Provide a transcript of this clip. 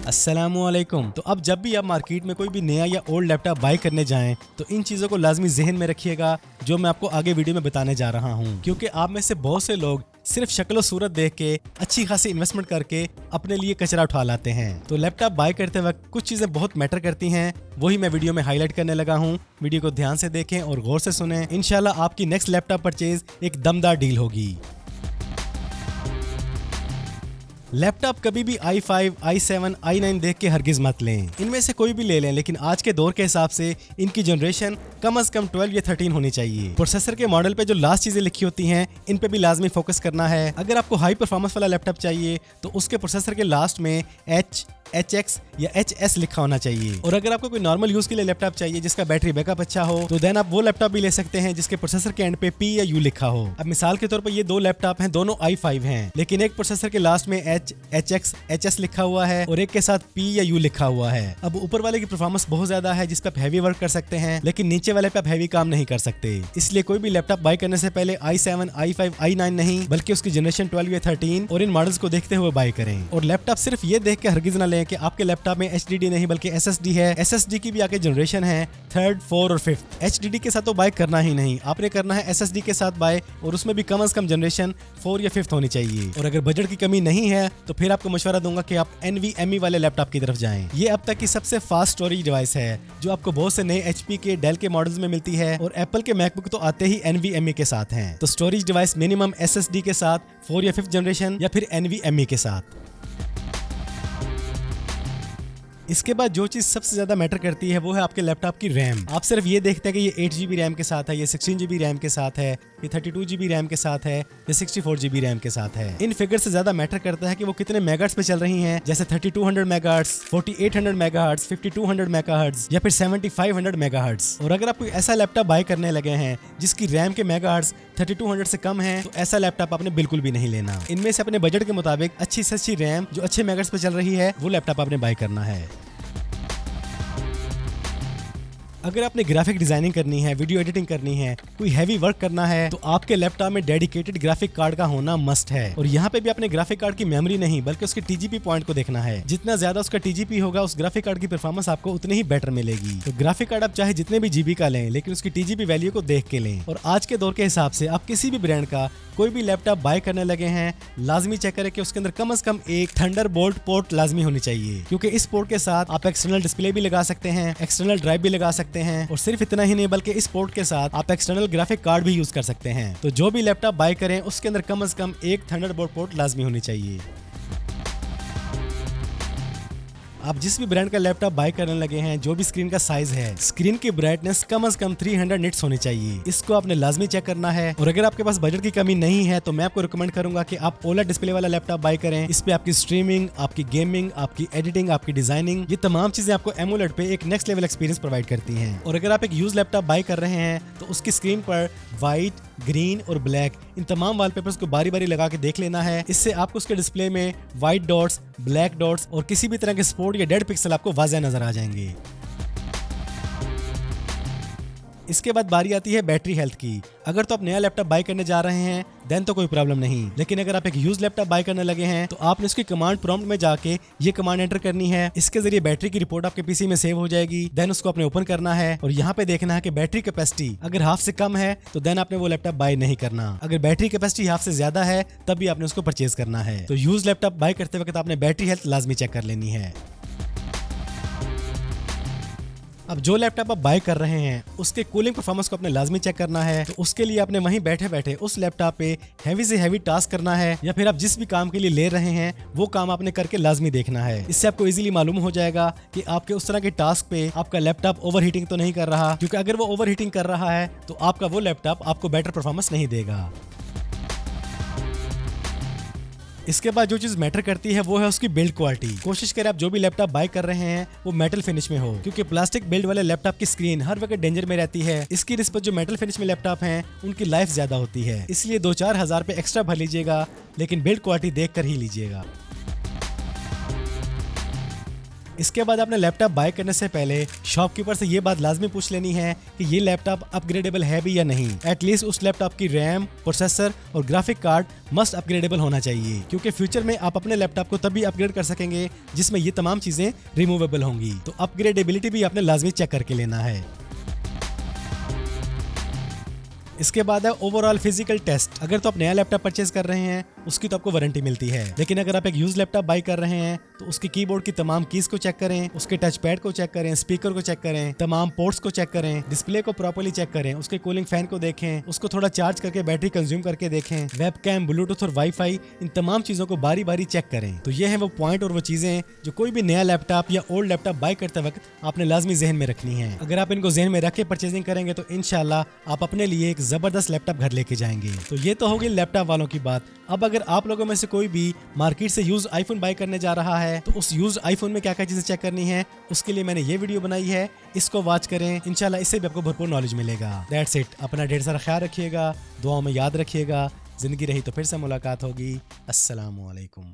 अस्सलामुअलैकुम। तो अब जब भी आप मार्केट में कोई भी नया या ओल्ड लैपटॉप बाय करने जाएं तो इन चीज़ों को लाजमी जहन में रखिएगा जो मैं आपको आगे वीडियो में बताने जा रहा हूं, क्योंकि आप में से बहुत से लोग सिर्फ शक्ल और सूरत देख के अच्छी खासी इन्वेस्टमेंट करके अपने लिए कचरा उठा लाते हैं। तो लैपटॉप बाय करते वक्त कुछ चीज़ें बहुत मैटर करती हैं, वही मैं वीडियो में हाईलाइट करने लगा हूं। वीडियो को ध्यान से देखें और गौर से सुनें। इंशाल्लाह आपकी नेक्स्ट लैपटॉप परचेज एक दमदार डील होगी। लैपटॉप कभी भी i5, i7, i9 देख के हरगिज मत लें। इनमें से कोई भी ले लें, लेकिन आज के दौर के हिसाब से इनकी जनरेशन कम से कम 12 या 13 होनी चाहिए। प्रोसेसर के मॉडल पे जो लास्ट चीजें लिखी होती हैं इन पे भी लाजमी फोकस करना है। अगर आपको हाई परफॉर्मेंस वाला लैपटॉप चाहिए तो उसके प्रोसेसर के लास्ट में HX या HS लिखा होना चाहिए। और अगर आपको कोई नॉर्मल यूज के लिए लैपटॉप चाहिए जिसका बैटरी बैकअप अच्छा हो तो देन आप वो लैपटॉप भी ले सकते हैं जिसके प्रोसेसर के एंड पे P या U लिखा हो। अब मिसाल के तौर पर ये दो लैपटॉप हैं, दोनों i5 हैं, लेकिन एक प्रोसेसर के लास्ट में HX HS लिखा हुआ है और एक के साथ P या U लिखा हुआ है। अब ऊपर वाले की परफॉर्मेंस बहुत ज्यादा है जिस पे आप हैवी वर्क कर सकते हैं, लेकिन नीचे वाले पे आप हैवी काम नहीं कर सकते। इसलिए कोई भी लैपटॉप बाय करने से पहले i7, i5, i9 नहीं बल्कि उसकी जनरेशन 12 या 13 और इन मॉडल्स को देखते हुए बाय करें। और लैपटॉप सिर्फ ये देख के हरगिज ना लें कि आपके लैपटॉप में HDD नहीं बल्कि SSD है। SSD की भी आगे जनरेशन है 3rd, 4 और 5th। HDD के साथ तो बाय करना ही नहीं, आपने करना है SSD के साथ बाय और उसमें भी कम से कम जनरेशन 4 या 5th होनी चाहिए। और अगर बजट की कमी नहीं है तो फिर आपको मशवरा दूंगा कि आप NVMe वाले लैपटॉप की तरफ जाएं। ये अब तक की सबसे फास्ट स्टोरेज डिवाइस है जो आपको बहुत से नए HP के, डेल के मॉडल्स में मिलती है और एप्पल के मैकबुक तो आते ही NVMe के साथ हैं। तो स्टोरेज डिवाइस मिनिमम SSD के साथ 4 या 5th जनरेशन या फिर NVMe के साथ। इसके बाद जो चीज सबसे ज्यादा मैटर करती है वो है आपके लैपटॉप की रैम। आप सिर्फ ये देखते हैं कि ये 8GB रैम के साथ है, ये 16GB रैम के साथ है, ये 32GB रैम के साथ है, ये 64GB रैम के साथ है। इन फिगर से ज्यादा मैटर करता है कि वो कितने मेगाहर्ट्ज पे चल रही हैं, जैसे 3200 मेगाहर्ट्ज, 4800 मेगाहर्ट्ज, 5200 मेगाहर्ट्ज या फिर 7500 मेगाहर्ट्ज। और अगर आप कोई ऐसा लैपटॉप बाय करने लगे हैं जिसकी रैम के मेगाहर्ट्ज 3200 से कम है तो ऐसा लैपटॉप आपने बिल्कुल भी नहीं लेना। इनमें से अपने बजट के मुताबिक अच्छी से अच्छी रैम जो अच्छे मेगाहर्ट्ज पे चल रही है वो लैपटॉप आपने बाय करना है। अगर आपने ग्राफिक डिजाइनिंग करनी है, वीडियो एडिटिंग करनी है, कोई हैवी वर्क करना है तो आपके लैपटॉप में डेडिकेटेड ग्राफिक कार्ड का होना मस्ट है। और यहाँ पे भी अपने ग्राफिक कार्ड की मेमोरी नहीं बल्कि उसके TGP पॉइंट को देखना है। जितना ज्यादा उसका TGP होगा उस ग्राफिक कार्ड की परफॉर्मेंस आपको उतनी ही बेटर मिलेगी। तो ग्राफिक कार्ड आप चाहे जितने भी GB का लें लेकिन उसकी TGP वैल्यू को देख के लें। और आज के दौर के हिसाब से आप किसी भी ब्रांड का कोई भी लैपटॉप बाय करने लगे हैं लाजमी चेक करें कि उसके अंदर कम से कम एक थंडरबोल्ट पोर्ट लाजमी होनी चाहिए, क्योंकि इस पोर्ट के साथ आप एक्सटर्नल डिस्प्ले भी लगा सकते हैं, एक्सटर्नल ड्राइव भी लगा सकते हैं और सिर्फ इतना ही नहीं बल्कि इस पोर्ट के साथ आप एक्सटर्नल ग्राफिक कार्ड भी यूज कर सकते हैं। तो जो भी लैपटॉप बाय करें उसके अंदर कम से कम एक थंडरबोल्ट पोर्ट लाजमी होनी चाहिए। आप जिस भी ब्रांड का लैपटॉप बाय करने लगे हैं, जो भी स्क्रीन का साइज है, स्क्रीन की ब्राइटनेस कम से कम 300 निट्स होनी चाहिए। इसको आपने लाजमी चेक करना है। और अगर आपके पास बजट की कमी नहीं है तो मैं आपको रिकमेंड करूंगा कि आप OLED डिस्प्ले वाला लैपटॉप बाय करें। इस पे आपकी स्ट्रीमिंग, आपकी गेमिंग, आपकी एडिटिंग, आपकी डिजाइनिंग, ये तमाम चीजें आपको AMOLED पे एक नेक्स्ट लेवल एक्सपीरियंस प्रोवाइड करती हैं। और अगर आप एक यूज लैपटॉप बाय कर रहे हैं तो उसकी स्क्रीन पर व्हाइट, ग्रीन और ब्लैक इन तमाम वॉलपेपर्स को बारी बारी लगा के देख लेना है। इससे आपको उसके डिस्प्ले में व्हाइट डॉट्स, ब्लैक डॉट्स और किसी भी तरह के स्पॉट या डेड पिक्सल आपको वाज़ेह नजर आ जाएंगे। इसके बाद बारी आती है बैटरी हेल्थ की। अगर तो आप नया लैपटॉप बाय करने जा रहे हैं देन तो कोई प्रॉब्लम नहीं, लेकिन अगर आप एक यूज लैपटॉप बाय करने लगे हैं तो आपने उसकी कमांड प्रॉम्प्ट में जाके ये कमांड एंटर करनी है। इसके जरिए बैटरी की रिपोर्ट आपके पीसी में सेव हो जाएगी। देन उसको आपने ओपन करना है और यहाँ पे देखना है कि बैटरी कैपेसिटी अगर हाफ से कम है तो देन आपने वो लैपटॉप बाय नहीं करना। अगर बैटरी कैपेसिटी हाफ से ज्यादा है तब भी आपने उसको परचेज करना है। तो यूज लैपटॉप बाय करते वक्त आपने बैटरी हेल्थ लाजमी चेक कर लेनी है। अब जो लैपटॉप आप बाय कर रहे हैं उसके कूलिंग परफॉर्मेंस को अपने लाजमी चेक करना है। तो उसके लिए आपने वहीं बैठे बैठे उस लैपटॉप पे हैवी से हैवी टास्क करना है या फिर आप जिस भी काम के लिए ले रहे हैं वो काम आपने करके लाजमी देखना है। इससे आपको इजीली मालूम हो जाएगा कि आपके उस तरह के टास्क पे आपका लैपटॉप ओवर हीटिंग तो नहीं कर रहा, क्योंकि अगर वो ओवर हीटिंग कर रहा है तो आपका वो लैपटॉप आपको बेटर परफॉर्मेंस नहीं देगा। इसके बाद जो चीज मैटर करती है वो है उसकी बिल्ड क्वालिटी। कोशिश करें आप जो भी लैपटॉप बाय कर रहे हैं वो मेटल फिनिश में हो, क्योंकि प्लास्टिक बिल्ड वाले लैपटॉप की स्क्रीन हर वक्त डेंजर में रहती है। इसकी रिस्पेक्ट जो मेटल फिनिश में लैपटॉप हैं उनकी लाइफ ज्यादा होती है, इसलिए 2-4 हज़ार पे एक्स्ट्रा भर लीजिएगा लेकिन बिल्ड क्वालिटी देख कर ही लीजिएगा। इसके बाद आपने लैपटॉप बाय करने से पहले शॉपकीपर से ये बात लाजमी पूछ लेनी है कि ये लैपटॉप अपग्रेडेबल है भी या नहीं। एटलीस्ट उस लैपटॉप की रैम, प्रोसेसर और ग्राफिक कार्ड मस्ट अपग्रेडेबल होना चाहिए, क्योंकि फ्यूचर में आप अपने लैपटॉप को तभी अपग्रेड कर सकेंगे जिसमें ये तमाम चीजें रिमूवेबल होंगी। तो अपग्रेडेबिलिटी भी आपने लाजमी चेक करके लेना है। इसके बाद है ओवरऑल फिजिकल टेस्ट। अगर तो आप नया लैपटॉप परचेज कर रहे हैं उसकी तो आपको वारंटी मिलती है, लेकिन अगर आप एक यूज लैपटॉप बाय कर रहे हैं तो उसकी कीबोर्ड की तमाम कीज को चेक करें, उसके टच पैड को चेक करें, स्पीकर को चेक करें, तमाम पोर्ट्स को चेक करें, डिस्प्ले को प्रॉपर्ली चेक करें, उसके कूलिंग फैन को देखें, उसको थोड़ा चार्ज करके बैटरी कंज्यूम करके देखें, वेबकैम, ब्लूटूथ और वाईफाई, इन तमाम चीजों को बारी बारी चेक करें। तो ये है वो पॉइंट और वो चीजें जो कोई भी नया लैपटॉप या ओल्ड लैपटॉप बाय करते वक्त आपने लाजमी जहन में रखनी है। अगर आप इनको जहन में रख के परचेजिंग करेंगे तो इंशाल्लाह आप अपने लिए एक जबरदस्त लैपटॉप घर लेके जाएंगे। तो ये तो होगी लैपटॉप वालों की बात। अब अगर आप लोगों में से कोई भी मार्केट से यूज आईफोन बाय करने जा रहा है तो उस यूज आईफोन में क्या क्या चीजें चेक करनी है उसके लिए मैंने ये वीडियो बनाई है, इसको वॉच करें। इंशाल्लाह इससे भी आपको भरपूर नॉलेज मिलेगा। That's it. अपना ढेर सारा ख्याल रखिएगा, दुआओं में याद रखिएगा। जिंदगी रही तो फिर से मुलाकात होगी। अस्सलामु अलैकुम।